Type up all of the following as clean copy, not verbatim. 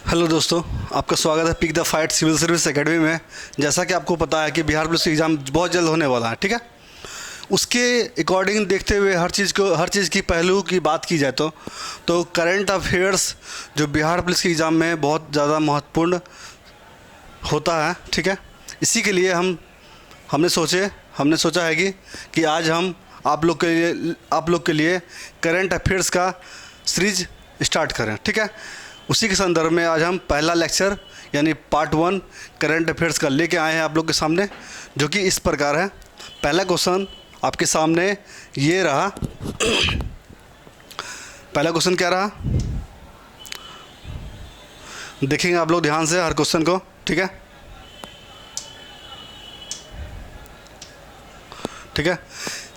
Hello दोस्तों, आपका स्वागत है Pick the Fight Civil Service Academy में। जैसा कि आपको पता है कि बिहार पुलिस एग्ज़ाम बहुत जल्द होने वाला है, ठीक है। उसके अकॉर्डिंग देखते हुए हर चीज़ की पहलू की बात की जाए तो करंट अफेयर्स जो बिहार पुलिस के एग्ज़ाम में बहुत ज़्यादा महत्वपूर्ण होता है, ठीक है। इसी के लिए हमने सोचा है कि आज हम आप लोग के लिए करंट अफेयर्स का सीरीज स्टार्ट करें, ठीक है। उसी के संदर्भ में आज हम पहला लेक्चर यानी पार्ट 1 करंट अफेयर्स का लेके आए हैं आप लोग के सामने, जो कि इस प्रकार है। पहला क्वेश्चन आपके सामने ये रहा। पहला क्वेश्चन क्या रहा, देखेंगे आप लोग ध्यान से हर क्वेश्चन को, ठीक है। ठीक है।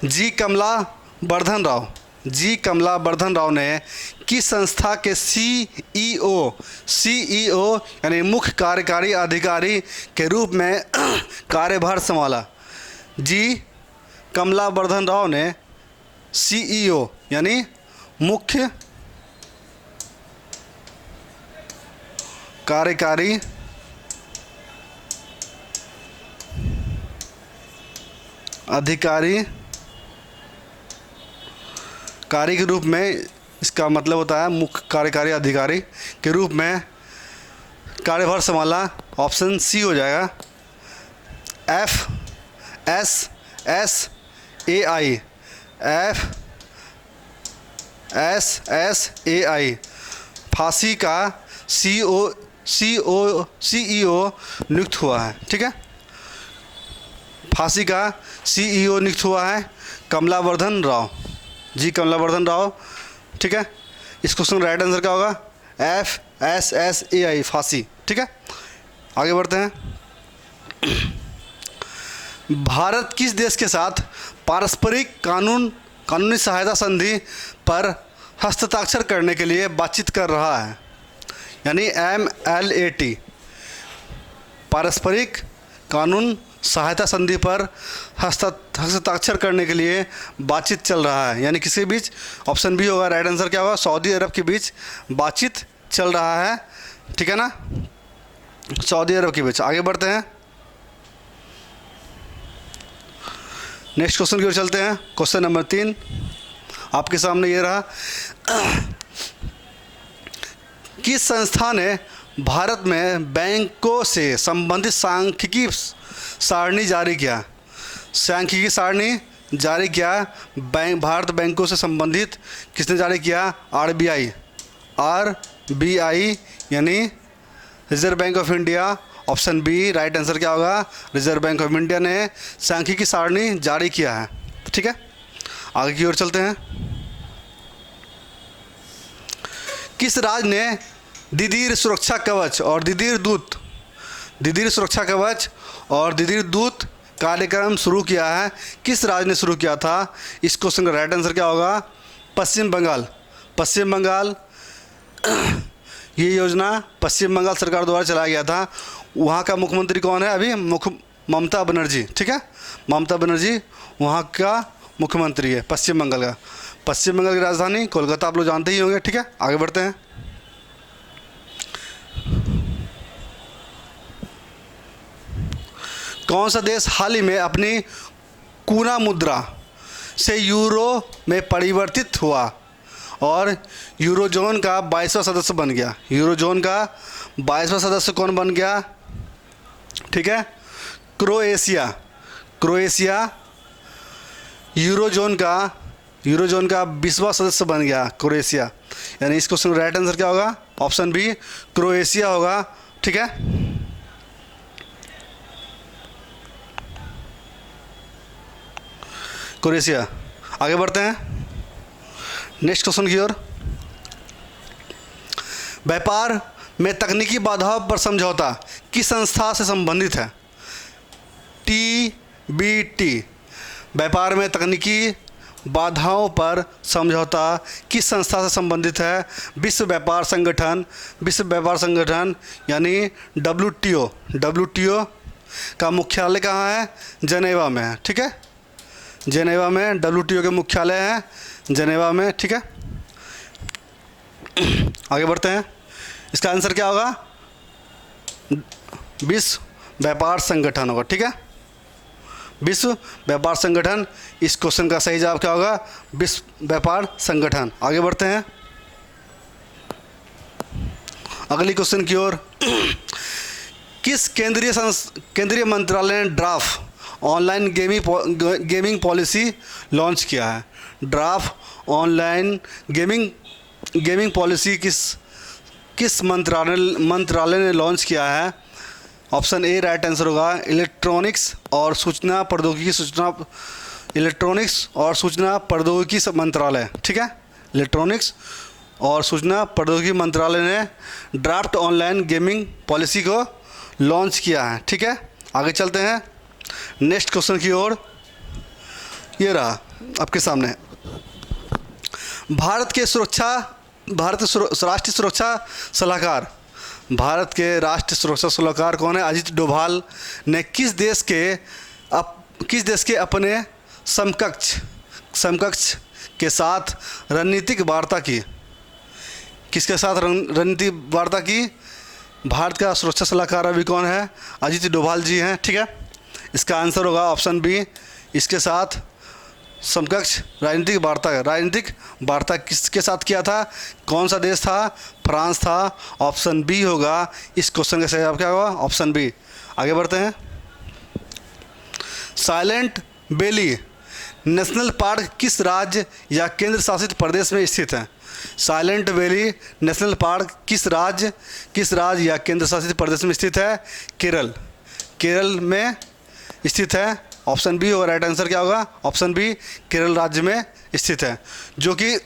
जी कमला वर्धन राव ने किस संस्था के सीईओ यानी मुख्य कार्यकारी अधिकारी के रूप में कार्यभार संभाला। जी कमला वर्धन राव ने सीईओ यानी मुख्य कार्यकारी अधिकारी कार्य के रूप में, इसका मतलब होता है मुख्य कार्यकारी अधिकारी के रूप में कार्यभार संभाला। ऑप्शन सी हो जाएगा। FSSAI फांसी का सीईओ नियुक्त हुआ है, ठीक है। फांसी का सीईओ नियुक्त हुआ है कमलावर्धन राव, जी कमलावर्धन राव, ठीक है। इस क्वेश्चन का राइट आंसर क्या होगा? FSSAI फांसी, ठीक है। आगे बढ़ते हैं। भारत किस देश के साथ पारस्परिक कानूनी सहायता संधि पर हस्ताक्षर करने के लिए बातचीत कर रहा है? यानी MLAT, पारस्परिक कानून सहायता संधि पर हस्ताक्षर करने के लिए बातचीत चल रहा है, यानी किसके बीच? ऑप्शन बी होगा। राइट आंसर क्या होगा? सऊदी अरब के बीच बातचीत चल रहा है, ठीक है ना, सऊदी अरब के बीच। आगे बढ़ते हैं, नेक्स्ट क्वेश्चन की ओर चलते हैं। क्वेश्चन नंबर 3 आपके सामने ये रहा। किस संस्था ने भारत में बैंकों से संबंधित सांख्यिकी सारणी जारी किया? सांख्यिकी सारणी जारी किया भारत बैंकों से संबंधित किसने जारी किया? RBI यानी reserve bank of India. Option B right answer क्या होगा? रिजर्व बैंक ऑफ इंडिया ने सांख्यिकी सारणी जारी किया है, ठीक है। आगे की ओर चलते हैं। किस राज्य ने दिदीर सुरक्षा कवच और दिदीर दूत कार्यक्रम शुरू किया है? किस राज्य ने शुरू किया था? इस क्वेश्चन का राइट आंसर क्या होगा? पश्चिम बंगाल। ये योजना पश्चिम बंगाल सरकार द्वारा चलाया गया था। वहाँ का मुख्यमंत्री कौन है अभी? ममता बनर्जी, ठीक है। ममता बनर्जी वहाँ का मुख्यमंत्री है पश्चिम बंगाल का। पश्चिम बंगाल की राजधानी कोलकाता आप लोग जानते ही होंगे, ठीक है। आगे बढ़ते हैं। कौन सा देश हाल ही में अपनी कूना मुद्रा से यूरो में परिवर्तित हुआ और यूरोजोन का 22वां सदस्य बन गया? यूरोजोन का 22वां सदस्य कौन बन गया? ठीक है, क्रोएशिया यूरोजोन का 20वां सदस्य बन गया क्रोएशिया। यानी इस क्वेश्चन का राइट आंसर क्या होगा? ऑप्शन बी क्रोएशिया होगा, ठीक है। क्रोएशिया। आगे बढ़ते हैं नेक्स्ट क्वेश्चन की ओर। व्यापार में तकनीकी बाधाओं पर समझौता किस संस्था से संबंधित है? TBT। व्यापार में तकनीकी बाधाओं पर समझौता किस संस्था से संबंधित है? विश्व व्यापार संगठन यानी WTO का मुख्यालय कहाँ है? जेनेवा में है, ठीक है। जेनेवा में WTO के मुख्यालय है जेनेवा में, ठीक है। आगे बढ़ते हैं। इसका आंसर क्या होगा? विश्व व्यापार संगठन होगा, ठीक है, विश्व व्यापार संगठन। इस क्वेश्चन का सही जवाब क्या होगा? विश्व व्यापार संगठन। आगे बढ़ते हैं अगली क्वेश्चन की ओर। किस केंद्रीय मंत्रालय ने draft online gaming policy launch किया है? ड्राफ्ट ऑनलाइन गेमिंग पॉलिसी किस मंत्रालय ने लॉन्च किया है? ऑप्शन ए राइट आंसर होगा इलेक्ट्रॉनिक्स और सूचना प्रौद्योगिकी मंत्रालय, ठीक है, इलेक्ट्रॉनिक्स और सूचना प्रौद्योगिकी मंत्रालय ने ड्राफ्ट ऑनलाइन गेमिंग पॉलिसी को लॉन्च किया है, ठीक है। आगे चलते हैं नेक्स्ट क्वेश्चन की ओर। ये रहा आपके सामने, भारत के राष्ट्रीय सुरक्षा सलाहकार कौन है? अजीत डोभाल ने किस देश के अपने समकक्ष के साथ रणनीतिक वार्ता की? किसके साथ रणनीतिक वार्ता की? भारत का सुरक्षा सलाहकार अभी कौन है? अजीत डोभाल जी हैं, ठीक है। इसका आंसर होगा ऑप्शन बी, इसके साथ समकक्ष राजनीतिक वार्ता किसके साथ किया था? कौन सा देश था? फ्रांस था। ऑप्शन बी होगा इस क्वेश्चन का सही जवाब क्या होगा? Option B. आगे बढ़ते हैं। साइलेंट वैली नेशनल पार्क किस राज्य या केंद्र शासित प्रदेश में स्थित है? साइलेंट वैली नेशनल पार्क किस राज्य या केंद्र शासित प्रदेश में स्थित है? केरल में स्थित है। ऑप्शन बी होगा राइट आंसर क्या होगा? ऑप्शन बी, केरल राज्य में स्थित है, जो कि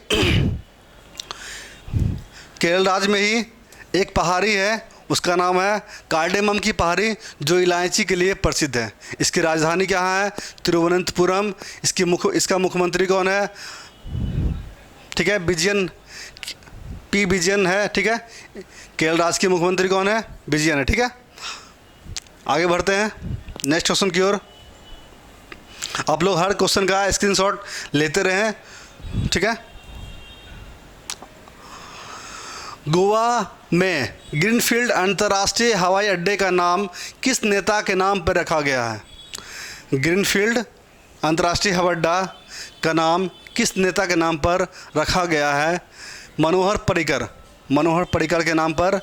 केरल राज्य में ही एक पहाड़ी है, उसका नाम है कार्डेमम की पहाड़ी, जो इलायची के लिए प्रसिद्ध है। इसकी राजधानी क्या है? तिरुवनंतपुरम। इसका मुख्यमंत्री कौन है? ठीक है, विजयन है, ठीक है। केरल राज्य के मुख्यमंत्री कौन है? विजयन है, ठीक है। आगे बढ़ते हैं नेक्स्ट क्वेश्चन की ओर। आप लोग हर क्वेश्चन का स्क्रीनशॉट लेते रहें, ठीक है। गोवा में ग्रीनफील्ड अंतर्राष्ट्रीय हवाई अड्डे का नाम किस नेता के नाम पर रखा गया है? ग्रीनफील्ड अंतर्राष्ट्रीय हवाई अड्डा का नाम किस नेता के नाम पर रखा गया है? मनोहर पर्रिकर के नाम पर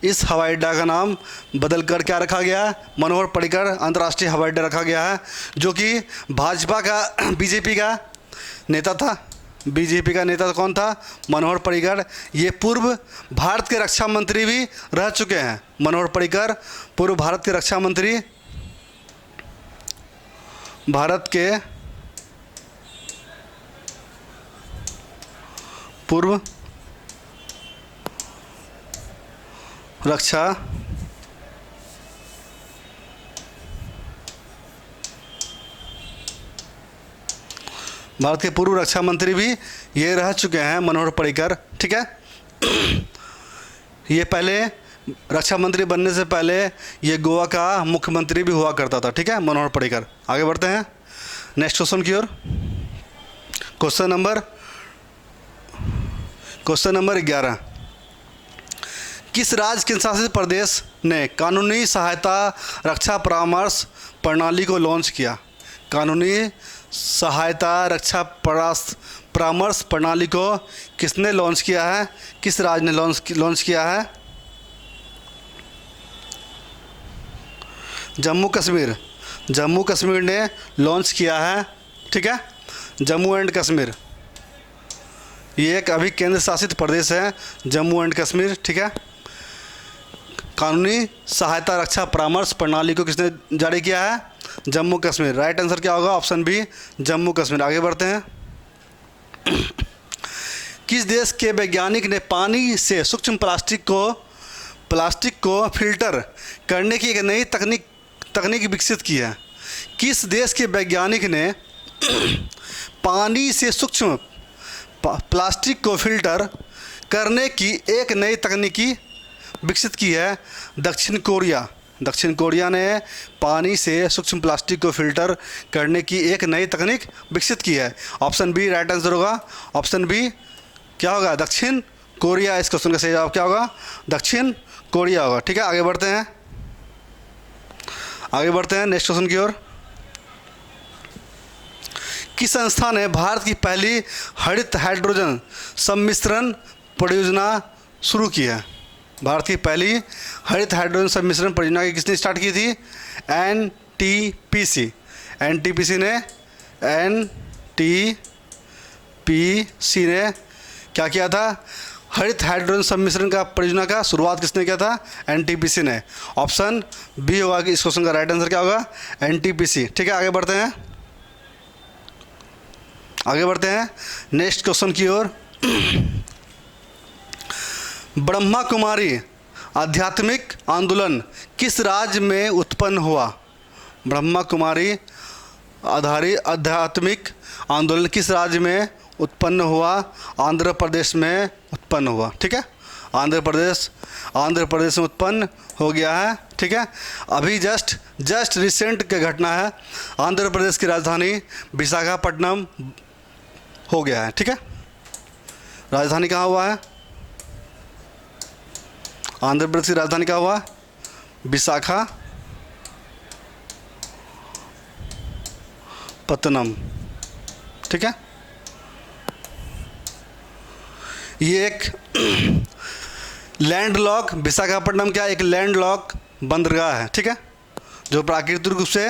इस हवाई अड्डा का नाम बदलकर क्या रखा गया है? मनोहर पर्रिकर अंतर्राष्ट्रीय हवाई अड्डा रखा गया है, जो कि भाजपा का बीजेपी का नेता था। बीजेपी का नेता कौन था? मनोहर पर्रिकर। ये पूर्व भारत के रक्षा मंत्री भी रह चुके हैं। मनोहर पर्रिकर पूर्व भारत के रक्षा मंत्री, भारत के पूर्व रक्षा मंत्री भी ये रह चुके हैं, मनोहर पर्रिकर, ठीक है। ये पहले रक्षा मंत्री बनने से पहले ये गोवा का मुख्यमंत्री भी हुआ करता था, ठीक है, मनोहर पर्रिकर। आगे बढ़ते हैं नेक्स्ट क्वेश्चन की ओर। Question number 11। किस राज्य केंद्र शासित प्रदेश ने कानूनी सहायता रक्षा परामर्श प्रणाली को लॉन्च किया? कानूनी सहायता रक्षा परामर्श प्रणाली को किसने लॉन्च किया है? किस राज्य ने लॉन्च किया है? जम्मू कश्मीर ने लॉन्च किया है, ठीक है, जम्मू एंड कश्मीर। ये एक अभी केंद्र शासित प्रदेश है, जम्मू एंड कश्मीर, ठीक है। कानूनी सहायता रक्षा परामर्श प्रणाली को किसने जारी किया है? जम्मू कश्मीर। राइट आंसर क्या होगा? Option B, Jammu Kashmir. आगे बढ़ते हैं। किस देश के वैज्ञानिक ने पानी से सूक्ष्म प्लास्टिक को फिल्टर करने की एक नई तकनीक विकसित की है? किस देश के वैज्ञानिक ने पानी से सूक्ष्म प्लास्टिक को फिल्टर करने की एक नई तकनीकी विकसित की है? दक्षिण कोरिया ने पानी से सूक्ष्म प्लास्टिक को फिल्टर करने की एक नई तकनीक विकसित की है। ऑप्शन बी राइट आंसर होगा। ऑप्शन बी क्या होगा? दक्षिण कोरिया। इस क्वेश्चन का सही जवाब क्या होगा? दक्षिण कोरिया होगा। ठीक है, आगे बढ़ते हैं, आगे बढ़ते हैं नेक्स्ट क्वेश्चन की ओर। किस संस्था ने भारत की पहली हरित हाइड्रोजन सम्मिश्रण परियोजना शुरू की है? भारत की पहली हरित हाइड्रोजन सम्मिश्रण परियोजना की किसने स्टार्ट की थी? एनटीपीसी। एनटीपीसी ने क्या किया था? हरित हाइड्रोजन सम्मिश्रण का परियोजना का शुरुआत किसने किया था? एनटीपीसी ने। ऑप्शन बी होगा कि इस क्वेश्चन का राइट आंसर क्या होगा? एनटीपीसी। ठीक है, आगे बढ़ते हैं, आगे बढ़ते हैं नेक्स्ट क्वेश्चन की ओर। ब्रह्मा कुमारी आध्यात्मिक आंदोलन किस राज्य में उत्पन्न हुआ? ब्रह्मा कुमारी आधारित आध्यात्मिक आंदोलन किस राज्य में उत्पन्न हुआ? आंध्र प्रदेश में उत्पन्न हुआ। ठीक है, आंध्र प्रदेश में उत्पन्न हो गया है। ठीक है, अभी जस्ट रिसेंट की घटना है। आंध्र प्रदेश की राजधानी विशाखापट्टनम हो गया है। ठीक है, राजधानी कहाँ हुआ है? आंध्र प्रदेश की राजधानी क्या हुआ? विशाखापत्तनम। ठीक है, ये एक लैंडलॉक, विशाखापट्टनम क्या एक लैंडलॉक बंदरगाह है। ठीक है, जो प्राकृतिक रूप से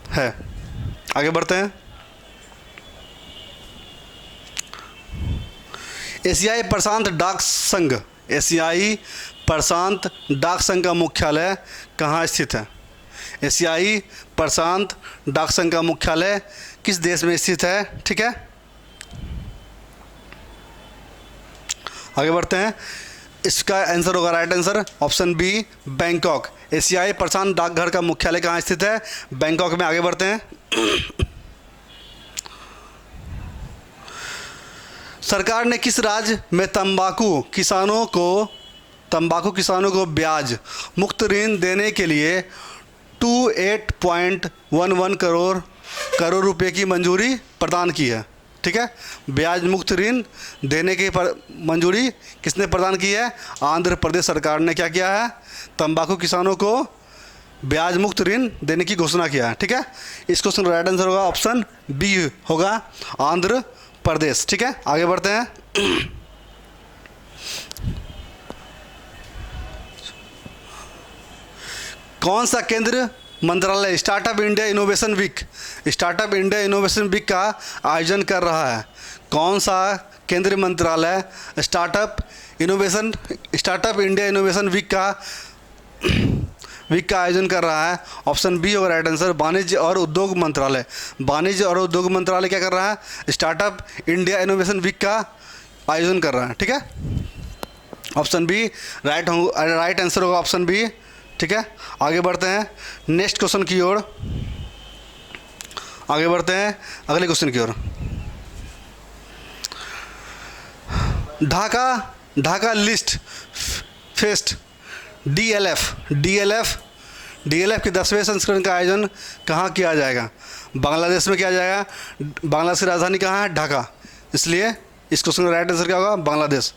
है। आगे बढ़ते हैं, एशियाई प्रशांत डाक संघ, एशियाई प्रशांत डाक संघ का मुख्यालय कहाँ स्थित है? एशियाई प्रशांत डाक संघ का मुख्यालय किस देश में स्थित है? ठीक है, आगे बढ़ते हैं, इसका आंसर होगा right answer option B Bangkok. एशियाई प्रशांत डाकघर का मुख्यालय कहाँ स्थित है? बैंकॉक में। आगे बढ़ते हैं, सरकार ने किस राज्य में तंबाकू किसानों को ब्याज मुक्त ऋण देने के लिए 28.11 करोड़ रुपए की मंजूरी प्रदान की है? ठीक है, ब्याज मुक्त ऋण देने की मंजूरी किसने प्रदान की है? आंध्र प्रदेश सरकार ने क्या किया है? तंबाकू किसानों को ब्याज मुक्त ऋण देने की घोषणा किया है। ठीक है, इस क्वेश्चन का राइट आंसर होगा ऑप्शन बी होगा आंध्र प्रदेश। ठीक है, आगे बढ़ते हैं, कौन सा केंद्र मंत्रालय स्टार्टअप इंडिया इनोवेशन वीक का आयोजन कर रहा है? कौन सा केंद्रीय मंत्रालय स्टार्टअप इंडिया इनोवेशन वीक का आयोजन कर रहा है? ऑप्शन बी होगा राइट आंसर वाणिज्य और उद्योग मंत्रालय। वाणिज्य और उद्योग मंत्रालय क्या कर रहा है? स्टार्टअप इंडिया इनोवेशन वीक का आयोजन कर रहा है। ठीक है, ऑप्शन बी राइट आंसर होगा ऑप्शन बी। ठीक है, आगे बढ़ते हैं नेक्स्ट क्वेश्चन की ओर, आगे बढ़ते हैं अगले क्वेश्चन की ओर। ढाका लिस्ट फेस्ट डीएलएफ के 10वें संस्करण का आयोजन कहाँ किया जाएगा? बांग्लादेश में किया जाएगा। बांग्लादेश की राजधानी कहाँ है? ढाका। इसलिए इस क्वेश्चन का राइट आंसर क्या होगा? बांग्लादेश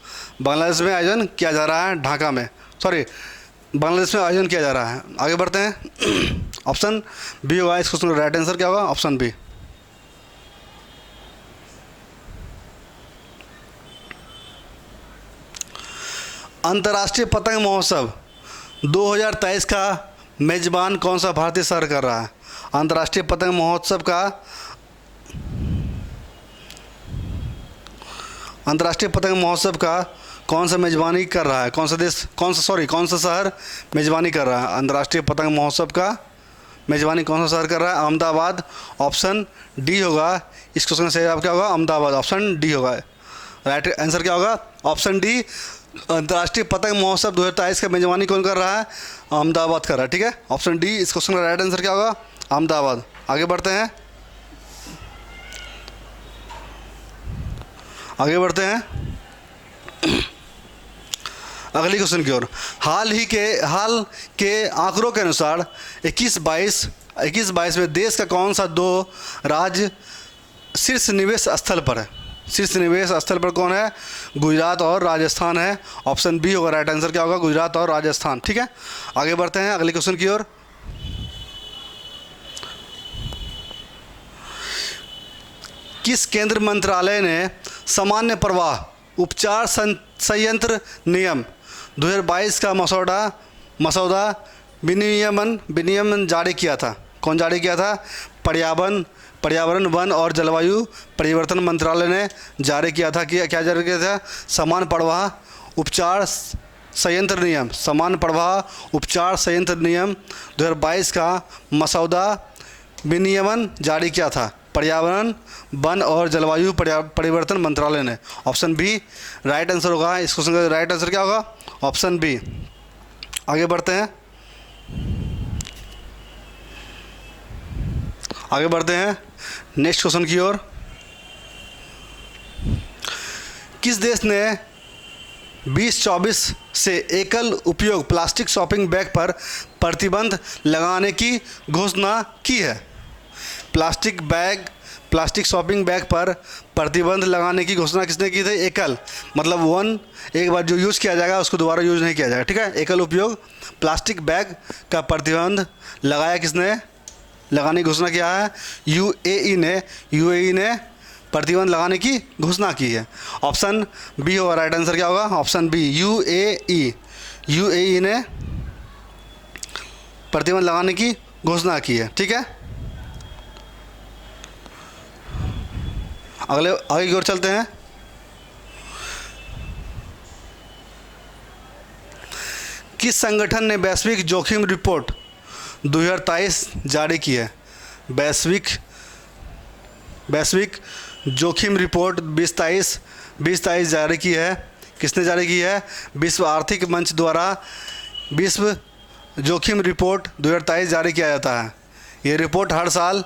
में आयोजन किया जा रहा है। बांग्लादेश में आयोजन किया जा रहा है। आगे बढ़ते हैं, ऑप्शन बी होगा इस क्वेश्चन का राइट आंसर क्या होगा? Option B. अंतर्राष्ट्रीय पतंग महोत्सव 2023 का मेजबान कौन सा भारतीय शहर कर रहा है? अंतर्राष्ट्रीय पतंग महोत्सव का कौन सा मेजबानी कर रहा है? कौन सा शहर मेजबानी कर रहा है? अंतर्राष्ट्रीय पतंग महोत्सव का मेजबानी कौन सा शहर कर रहा है? अहमदाबाद। ऑप्शन डी होगा इस क्वेश्चन का सही जवाब क्या होगा? अहमदाबाद। ऑप्शन डी होगा राइट आंसर क्या होगा? Option D. अंतर्राष्ट्रीय पतंग महोत्सव 2023 का मेजबानी कौन कर रहा है? अहमदाबाद कर रहा है। ठीक है, ऑप्शन डी इस क्वेश्चन का राइट आंसर क्या होगा? अहमदाबाद। आगे बढ़ते हैं, अगली क्वेश्चन की ओर। हाल के आंकड़ों के अनुसार 21-22 में देश का कौन सा 2 राज्य शीर्ष निवेश स्थल पर है? शीर्ष निवेश स्थल पर कौन है? गुजरात और राजस्थान है। ऑप्शन बी होगा राइट आंसर। क्या होगा? गुजरात और राजस्थान। ठीक है, आगे बढ़ते हैं अगले क्वेश्चन की ओर। किस केंद्र मंत्रालय ने सामान्य प्रवाह उपचार संयंत्र नियम 2022 का मसौदा विनियमन जारी किया था? कौन जारी किया था? पर्यावरण वन और जलवायु परिवर्तन मंत्रालय ने जारी किया था। क्या जारी किया था? सामान्य प्रवाह उपचार संयंत्र नियम, सामान्य प्रवाह उपचार संयंत्र नियम 2022 का मसौदा विनियमन जारी किया था पर्यावरण वन और जलवायु परिवर्तन मंत्रालय ने। ऑप्शन बी राइट आंसर होगा। इस क्वेश्चन का राइट आंसर क्या होगा? Option B. आगे बढ़ते हैं नेक्स्ट क्वेश्चन की ओर। किस देश ने 2024 से एकल उपयोग प्लास्टिक शॉपिंग बैग पर प्रतिबंध लगाने की घोषणा की है? प्लास्टिक शॉपिंग बैग पर प्रतिबंध लगाने की घोषणा किसने की थी? एकल मतलब वन, एक बार जो यूज़ किया जाएगा उसको दोबारा यूज़ नहीं किया जाएगा। ठीक है, एकल उपयोग प्लास्टिक बैग का प्रतिबंध लगाया किसने? लगाने की घोषणा किया है यूएई ने प्रतिबंध लगाने की घोषणा की है। ऑप्शन बी होगा राइट आंसर। क्या होगा? ऑप्शन बी यूएई ने प्रतिबंध लगाने की घोषणा की है। ठीक है, आगे की ओर चलते हैं। किस संगठन ने वैश्विक जोखिम रिपोर्ट 2023 जारी की है? वैश्विक जोखिम रिपोर्ट 2023 जारी की है। किसने जारी की है? विश्व आर्थिक मंच द्वारा विश्व जोखिम रिपोर्ट 2023 जारी किया जाता है। ये रिपोर्ट हर साल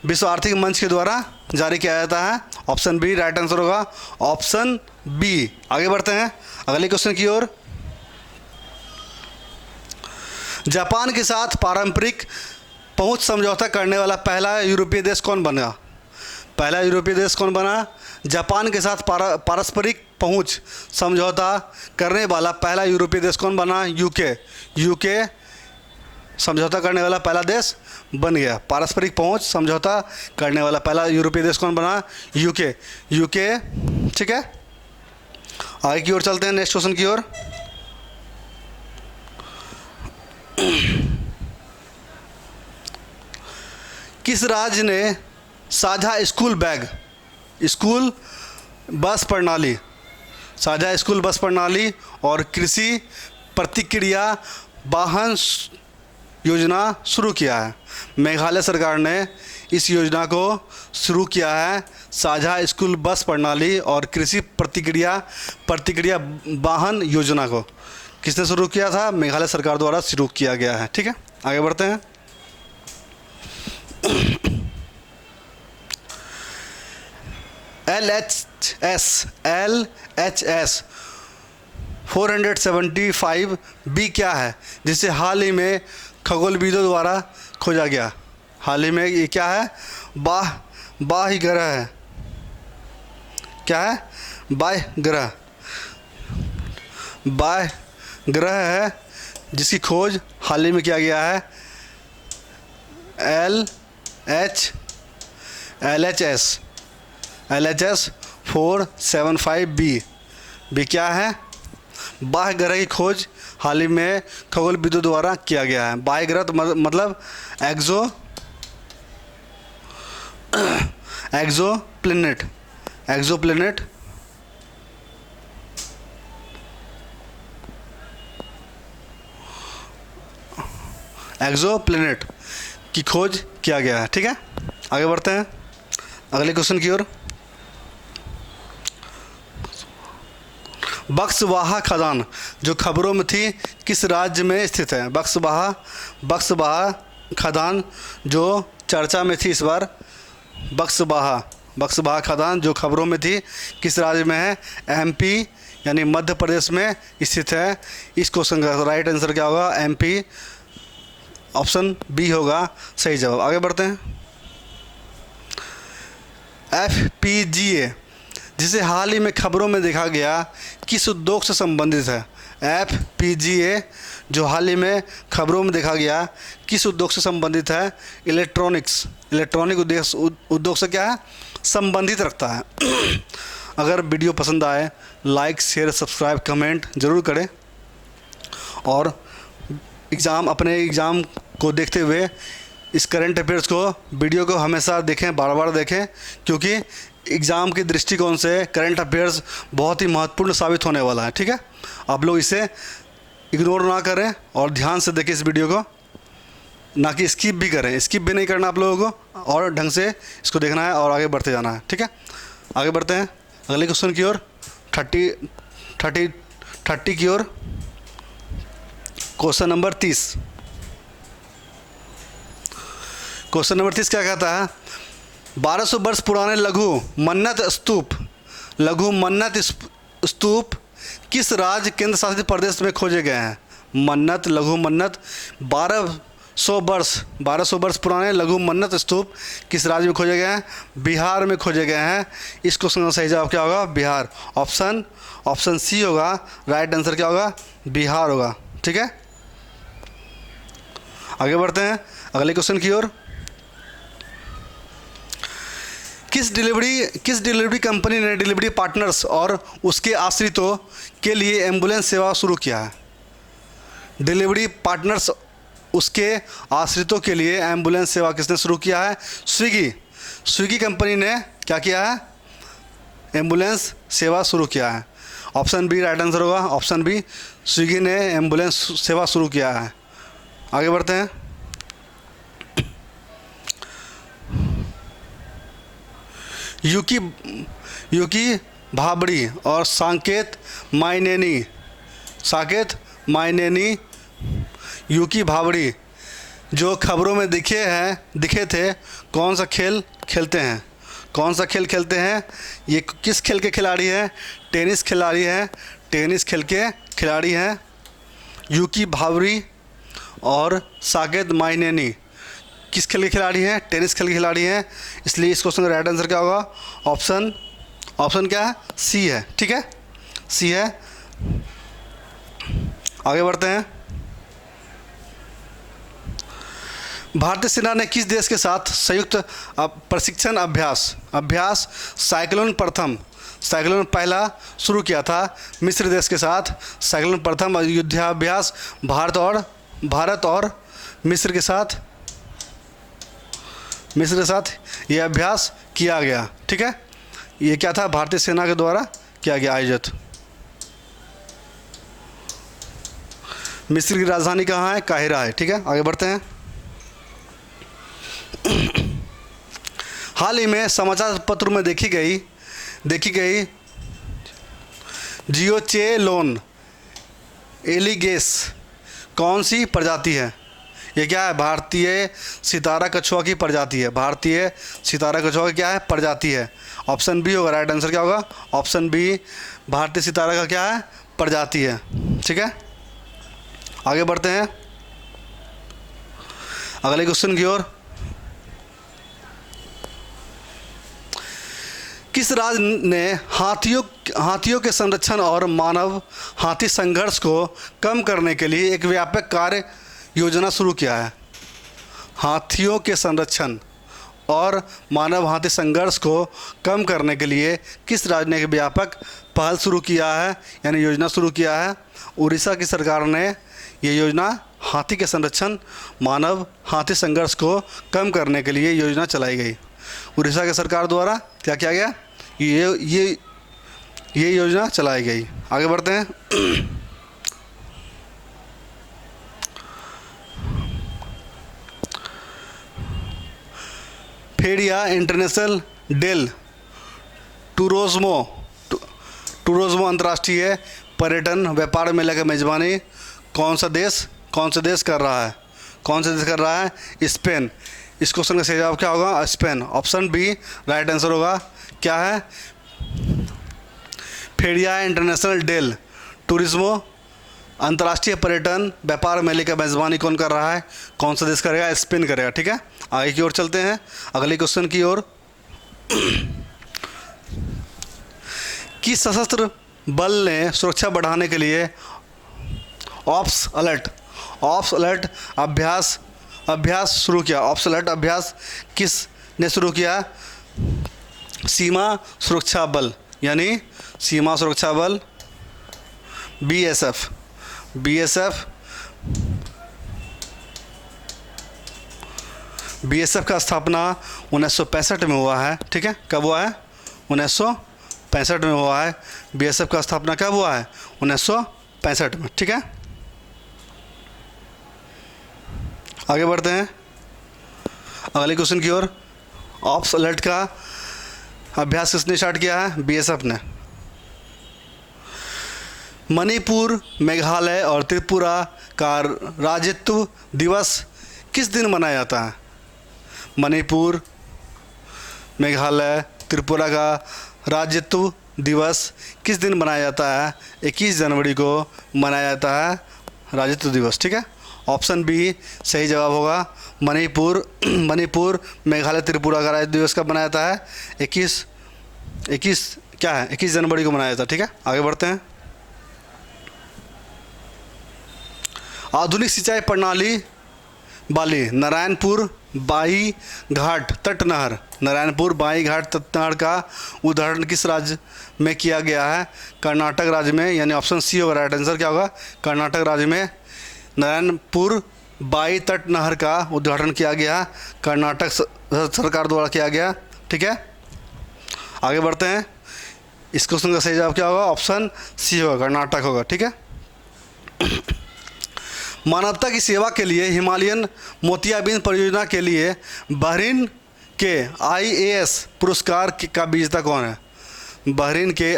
विश्व आर्थिक मंच के द्वारा जारी किया जाता है। ऑप्शन बी राइट आंसर होगा। Option B. आगे बढ़ते हैं अगले क्वेश्चन की ओर। जापान के साथ पारंपरिक पहुंच समझौता करने वाला पहला यूरोपीय देश कौन बना? पहला यूरोपीय देश कौन बना? जापान के साथ पारस्परिक पहुंच समझौता करने वाला पहला यूरोपीय देश कौन बना? यूके समझौता करने वाला पहला देश बन गया। पारस्परिक पहुंच समझौता करने वाला पहला यूरोपीय देश कौन बना? यूके। ठीक है, आगे की ओर चलते हैं नेक्स्ट क्वेश्चन की ओर। किस राज्य ने साझा स्कूल बस प्रणाली और कृषि प्रतिक्रिया वाहन योजना शुरू किया है? मेघालय सरकार ने इस योजना को शुरू किया है। साझा स्कूल बस प्रणाली और कृषि प्रतिक्रिया वाहन योजना को किसने शुरू किया था? मेघालय सरकार द्वारा शुरू किया गया है। ठीक है, आगे बढ़ते हैं। LHS 475 बी क्या है, जिसे हाल ही में खगोलविदों द्वारा खोजा गया? हाल ही में ये क्या है? बाह्य ग्रह है। क्या है? बाह्य ग्रह है जिसकी खोज हाल ही में किया गया है। LHS 475 बी क्या है? बाह्य ग्रह की खोज हाल ही में खगोलविदों द्वारा किया गया है। बाह्य ग्रह तो मतलब एक्सोप्लैनेट की खोज किया गया है। ठीक है, आगे बढ़ते हैं अगले क्वेश्चन की ओर। बक्सवाहा खदान जो खबरों में थी किस राज्य में स्थित है? बक्सवाहा खदान जो चर्चा में थी इस बार, बक्सवाहा खदान जो खबरों में थी किस राज्य में है? MP यानी मध्य प्रदेश में स्थित है। इस क्वेश्चन का राइट आंसर क्या होगा? MP। ऑप्शन बी होगा सही जवाब। आगे बढ़ते हैं। FPGA जिसे हाल ही में खबरों में देखा गया किस उद्योग से संबंधित है। FPGA जो हाल ही में खबरों में देखा गया किस उद्योग से संबंधित है। इलेक्ट्रॉनिक उद्योग से क्या है, संबंधित रखता है। अगर वीडियो पसंद आए लाइक शेयर सब्सक्राइब कमेंट ज़रूर करें और अपने एग्ज़ाम को देखते हुए इस करंट अफेयर्स को वीडियो को हमेशा देखें, बार बार देखें, क्योंकि एग्ज़ाम के दृष्टिकोण से करंट अफेयर्स बहुत ही महत्वपूर्ण साबित होने वाला है। ठीक है, आप लोग इसे इग्नोर ना करें और ध्यान से देखें इस वीडियो को, ना कि स्किप भी करें। स्किप भी नहीं करना आप लोगों को और ढंग से इसको देखना है और आगे बढ़ते जाना है। ठीक है, आगे बढ़ते हैं अगले क्वेश्चन की ओर। 30 की ओर। Question number 30। क्वेश्चन नंबर 30 क्या कहता है, 1200 वर्ष पुराने लघु मन्नत स्तूप किस राज्य केंद्र शासित प्रदेश में खोजे गए हैं। लघु मन्नत 1200 वर्ष पुराने लघु मन्नत स्तूप किस राज्य में खोजे गए हैं। बिहार में खोजे गए हैं। इस क्वेश्चन का सही जवाब क्या होगा, बिहार। ऑप्शन सी होगा, राइट आंसर क्या होगा, बिहार होगा। ठीक है, आगे बढ़ते हैं अगले क्वेश्चन की ओर। किस डिलीवरी कंपनी ने डिलीवरी पार्टनर्स और उसके आश्रितों के लिए एम्बुलेंस सेवा शुरू किया है। डिलीवरी पार्टनर्स उसके आश्रितों के लिए एम्बुलेंस सेवा किसने शुरू किया है। स्विगी कंपनी ने क्या किया है, एम्बुलेंस सेवा शुरू किया है। ऑप्शन बी राइट आंसर होगा, ऑप्शन बी, स्विगी ने एम्बुलेंस सेवा शुरू किया है। आगे बढ़ते हैं। यूकी भाबड़ी और साकेत माइनेनी यूकी भाबड़ी जो खबरों में दिखे थे कौन सा खेल खेलते हैं। ये किस खेल के खिलाड़ी हैं, टेनिस खेल के खिलाड़ी हैं। यूकी भाबड़ी और साकेत माइनेनी किस खेल के खिलाड़ी हैं, टेनिस खेल के खिलाड़ी हैं। इसलिए इस क्वेश्चन का राइट आंसर क्या होगा, ऑप्शन क्या है, सी है। ठीक है, सी है। आगे बढ़ते हैं। भारतीय सेना ने किस देश के साथ संयुक्त प्रशिक्षण अभ्यास साइक्लोन पहला शुरू किया था। मिस्र देश के साथ साइक्लोन प्रथम युद्धाभ्यास भारत और मिस्र के साथ यह अभ्यास किया गया। ठीक है, ये क्या था, भारतीय सेना के द्वारा किया गया आयोजित। मिस्र की राजधानी कहाँ है, काहिरा है। ठीक है, आगे बढ़ते हैं। हाल ही में समाचार पत्र में देखी गई जियोचेलोन एलिगेस कौन सी प्रजाति है। ये क्या है, भारतीय सितारा कछुआ की प्रजाति है। भारतीय सितारा कछुआ की क्या है, प्रजाति है। ऑप्शन बी होगा, राइट आंसर क्या होगा, ऑप्शन बी, भारतीय सितारा का क्या है, प्रजाति है। ठीक है, आगे बढ़ते हैं अगले क्वेश्चन की ओर। किस राज्य ने हाथियों के संरक्षण और मानव हाथी संघर्ष को कम करने के लिए एक व्यापक कार्य योजना शुरू किया है। हाथियों के संरक्षण और मानव हाथी संघर्ष को कम करने के लिए किस राज्य ने एक व्यापक पहल शुरू किया है, यानी योजना शुरू किया है। उड़ीसा की सरकार ने ये योजना हाथी के संरक्षण मानव हाथी संघर्ष को कम करने के लिए योजना चलाई गई। उड़ीसा की सरकार द्वारा क्या किया गया, ये योजना चलाई गई। आगे बढ़ते हैं। फेडिया इंटरनेशनल डेल टूरोज्मो अंतर्राष्ट्रीय पर्यटन व्यापार मेला का मेजबानी कौन सा देश कर रहा है, स्पेन। इस क्वेश्चन का सही जवाब क्या होगा, Spain. Option B right answer होगा। क्या है, फेडिया इंटरनेशनल डेल टूरिज्मो अंतर्राष्ट्रीय पर्यटन व्यापार मेले का मेज़बानी कौन कर रहा है, कौन सा देश करेगा, स्पेन करेगा। ठीक है, आगे की ओर चलते हैं अगले क्वेश्चन की ओर। किस सशस्त्र बल ने सुरक्षा बढ़ाने के लिए ऑप्स अलर्ट अभ्यास शुरू किया? ऑप्स अलर्ट अभ्यास किस ने शुरू किया? सीमा सुरक्षा बल, यानी सीमा सुरक्षा बल बीएसएफ। बीएसएफ का स्थापना 1965 में हुआ है। ठीक है, कब हुआ है? 1965 में हुआ है। बीएसएफ का स्थापना कब हुआ है? 1965 में। ठीक है, आगे बढ़ते हैं अगले क्वेश्चन की ओर। ऑप्स अलर्ट का अभ्यास किसने स्टार्ट किया है? बीएसएफ ने। मणिपुर, मेघालय और त्रिपुरा का राज्यत्व दिवस किस दिन मनाया जाता है? मणिपुर, मेघालय, त्रिपुरा का राज्यत्व दिवस किस दिन मनाया जाता है? 21 जनवरी को मनाया जाता है राज्यत्व दिवस। ठीक है, ऑप्शन बी सही जवाब होगा। मणिपुर, मेघालय, त्रिपुरा का राज्य दिवस कब मनाया जाता है? 21 जनवरी को मनाया जाता है। ठीक है, आगे बढ़ते हैं। आधुनिक सिंचाई प्रणाली वाली नारायणपुर बाई घाट तट नहर का उदाहरण किस राज्य में किया गया है? कर्नाटक राज्य में, यानी ऑप्शन सी होगा राइट आंसर। क्या होगा? कर्नाटक राज्य में नारायणपुर बाई तट नहर का उद्घाटन किया गया, कर्नाटक सरकार द्वारा किया गया। ठीक है, आगे बढ़ते हैं। इस क्वेश्चन का सही जवाब क्या होगा? ऑप्शन सी होगा, कर्नाटक होगा। ठीक है, मानवता की सेवा के लिए हिमालयन मोतियाबिंद परियोजना के लिए बहरीन के IAS पुरस्कार का विजेता कौन है? बहरीन के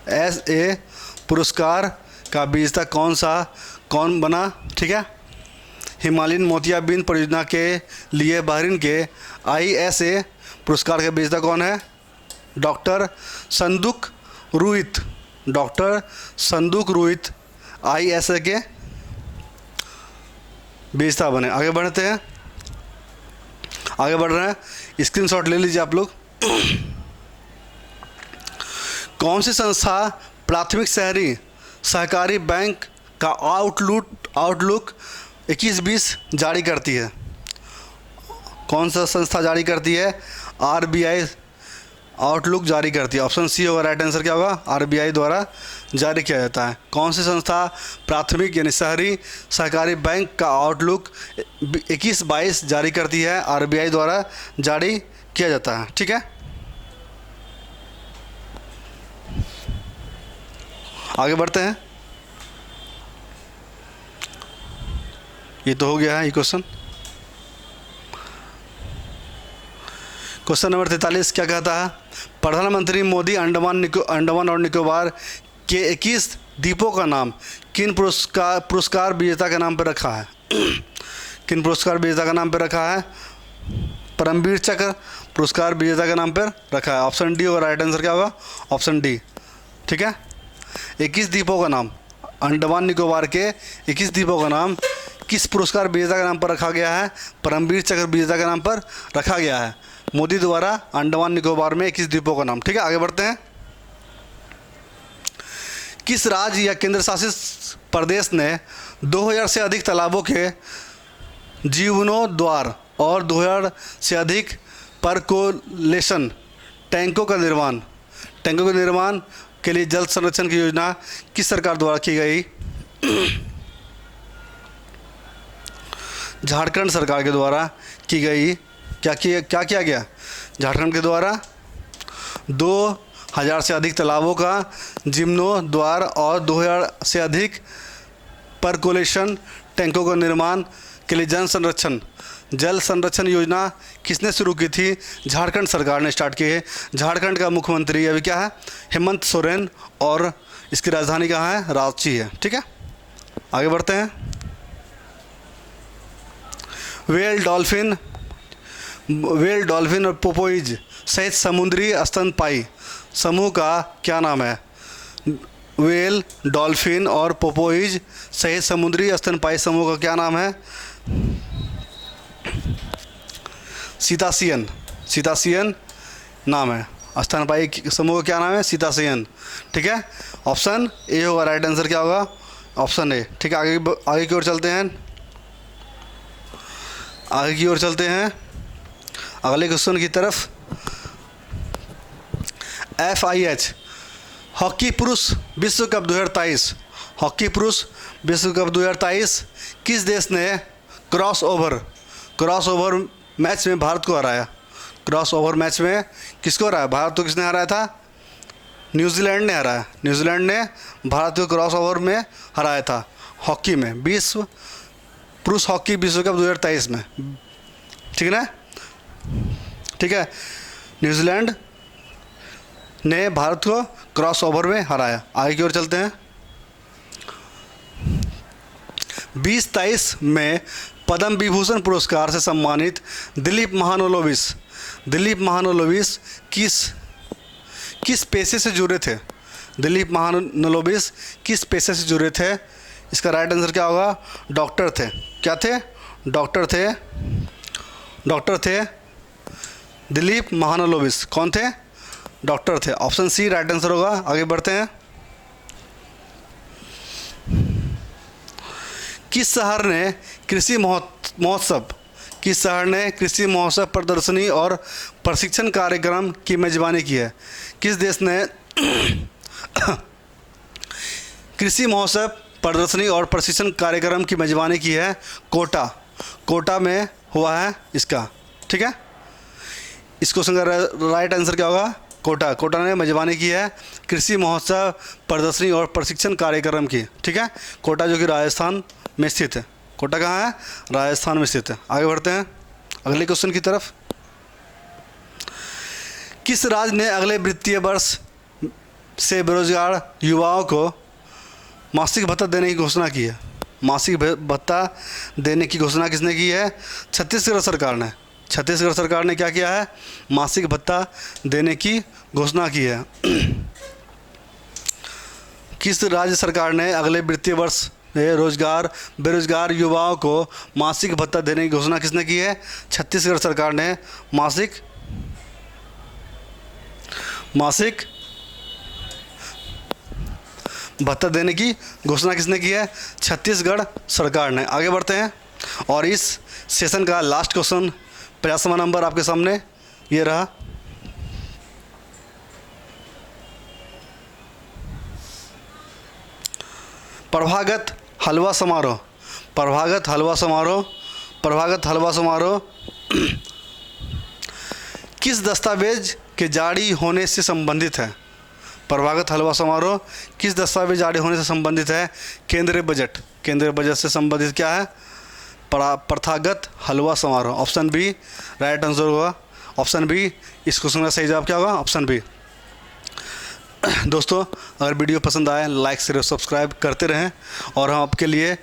ISA पुरस्कार का विजेता कौन बना? ठीक है, हिमालयन मोतियाबिंद परियोजना के लिए बहरीन के ISA पुरस्कार का विजेता कौन है? डॉक्टर संदूक रुहित ISA के विजेता बने। आगे बढ़ रहे हैं, स्क्रीनशॉट ले लीजिए आप लोग। कौन सी संस्था प्राथमिक शहरी सहकारी बैंक का आउटलुक 21-20 जारी करती है? कौन सा संस्था जारी करती है? RBI आउटलुक जारी करती है। ऑप्शन सी होगा राइट आंसर। क्या होगा? RBI द्वारा जारी किया जाता है। कौन सी संस्था प्राथमिक यानी शहरी सहकारी बैंक का आउटलुक 21-22 जारी करती है? RBI द्वारा जारी किया जाता है। ठीक है, आगे बढ़ते हैं। ये तो हो गया है ये क्वेश्चन। क्वेश्चन नंबर 43 क्या कहता है? प्रधानमंत्री मोदी अंडमान और निकोबार के 21 द्वीपों का नाम किन पुरस्कार विजेता के नाम पर रखा है? किन पुरस्कार विजेता का नाम पर रखा है? परमवीर चक्र पुरस्कार विजेता के नाम पर रखा है। ऑप्शन डी होगा राइट आंसर। क्या होगा? Option D. ठीक है, 21 द्वीपों का नाम, अंडमान निकोबार के 21 द्वीपों का नाम किस पुरस्कार विजेता के नाम पर रखा गया है? परमवीर चक्र विजेता के नाम पर रखा गया है मोदी द्वारा अंडमान निकोबार में 21 द्वीपों का नाम। ठीक है, आगे बढ़ते हैं। किस राज्य या केंद्र शासित प्रदेश ने 2000 से अधिक तालाबों के जीर्णोद्धार और 2000 से अधिक परकोलेशन टैंकों के निर्माण के लिए जल संरक्षण की योजना किस सरकार द्वारा की गई? झारखंड सरकार के द्वारा की गई। क्या किया गया? झारखंड के द्वारा 2000 से अधिक तालाबों का जीर्णोद्धार और 2000 से अधिक परकोलेशन टैंकों का निर्माण के लिए जल संरक्षण योजना किसने शुरू की थी? झारखंड सरकार ने स्टार्ट की है। झारखंड का मुख्यमंत्री अभी क्या है? हेमंत सोरेन, और इसकी राजधानी कहाँ है? रांची है। ठीक है, आगे बढ़ते हैं। व्हेल, डॉल्फिन और पोपोइज सहित समुद्री स्तनपायी समूह का क्या नाम है? व्हेल, डॉल्फिन और पोपोइज सहित समुद्री स्तनपायी समूह का क्या नाम है? सीतासियन, सीतासियन नाम है। स्तनपायी समूह का क्या नाम है? सीतासियन। ठीक है, ऑप्शन ए होगा राइट आंसर। क्या होगा? Option A. ठीक है, आगे की ओर चलते हैं, आगे की ओर चलते हैं अगले क्वेश्चन की तरफ। FIH हॉकी पुरुष विश्व कप 2023, हॉकी पुरुष विश्व कप 2023 किस देश ने क्रॉस ओवर मैच में भारत को हराया? क्रॉस ओवर मैच में किसको हराया? भारत को किसने हराया था? न्यूजीलैंड ने हराया। न्यूजीलैंड ने भारत को क्रॉस ओवर में हराया था हॉकी में, विश्व पुरुष हॉकी विश्व कप 2023 में। ठीक है ना? ठीक है, न्यूजीलैंड ने भारत को क्रॉस ओवर में हराया। आगे की ओर चलते हैं। 2023 में पद्म विभूषण पुरस्कार से सम्मानित दिलीप महानोलोविस किस पेशे से जुड़े थे? दिलीप महानोलोविस किस पेशे से जुड़े थे? इसका राइट आंसर क्या होगा? डॉक्टर थे। क्या थे? डॉक्टर थे दिलीप महानोलोविस। कौन थे? डॉक्टर थे। ऑप्शन सी राइट आंसर होगा। आगे बढ़ते हैं। किस शहर ने कृषि महोत्सव प्रदर्शनी और प्रशिक्षण कार्यक्रम की मेजबानी की है? किस देश ने कृषि महोत्सव प्रदर्शनी और प्रशिक्षण कार्यक्रम की मेजबानी की है? कोटा में हुआ है इसका। ठीक है, इस क्वेश्चन का राइट आंसर क्या होगा? कोटा ने मेजबानी की है कृषि महोत्सव प्रदर्शनी और प्रशिक्षण कार्यक्रम की। ठीक है, कोटा जो कि राजस्थान में स्थित है। कोटा कहाँ है? राजस्थान में स्थित है। आगे बढ़ते हैं अगले क्वेश्चन की तरफ। किस राज्य ने अगले वित्तीय वर्ष से बेरोजगार युवाओं को मासिक भत्ता देने की घोषणा की है? मासिक भत्ता देने की घोषणा किसने की है? छत्तीसगढ़ सरकार ने। छत्तीसगढ़ सरकार ने क्या किया है? मासिक भत्ता देने की घोषणा की है। किस राज्य सरकार ने अगले वित्तीय वर्ष में बेरोजगार युवाओं को मासिक भत्ता देने की घोषणा किसने की है? छत्तीसगढ़ सरकार ने मासिक भत्ता देने की घोषणा किसने की है? छत्तीसगढ़ सरकार ने। आगे बढ़ते हैं और इस सेशन का लास्ट क्वेश्चन 50वां नंबर आपके सामने ये रहा। प्रभागत हलवा समारोह किस दस्तावेज के जारी होने से संबंधित है? प्रभागत हलवा समारोह किस दस्तावेज जारी होने से संबंधित है? केंद्रीय बजट से संबंधित क्या है? प्रथागत हलवा समारोह। ऑप्शन बी राइट आंसर होगा। ऑप्शन बी, इस क्वेश्चन का सही जवाब क्या होगा? Option B. दोस्तों, अगर वीडियो पसंद आए लाइक शेयर सब्सक्राइब करते रहें और हम आपके लिए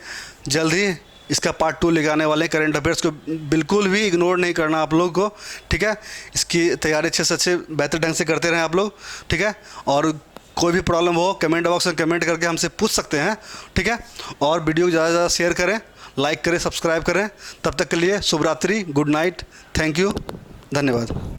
जल्द ही इसका पार्ट 2 लेके आने वाले हैं। करंट अफेयर्स को बिल्कुल भी इग्नोर नहीं करना आप लोग को। ठीक है, इसकी तैयारी अच्छे से अच्छे बेहतर ढंग से करते रहें आप लोग। ठीक है, और कोई भी प्रॉब्लम हो कमेंट बॉक्स में कमेंट करके हमसे पूछ सकते हैं। ठीक है, और वीडियो को ज़्यादा से ज़्यादा शेयर करें, लाइक करें, सब्सक्राइब करें। तब तक के लिए शुभ रात्रि, गुड नाइट, थैंक यू, धन्यवाद।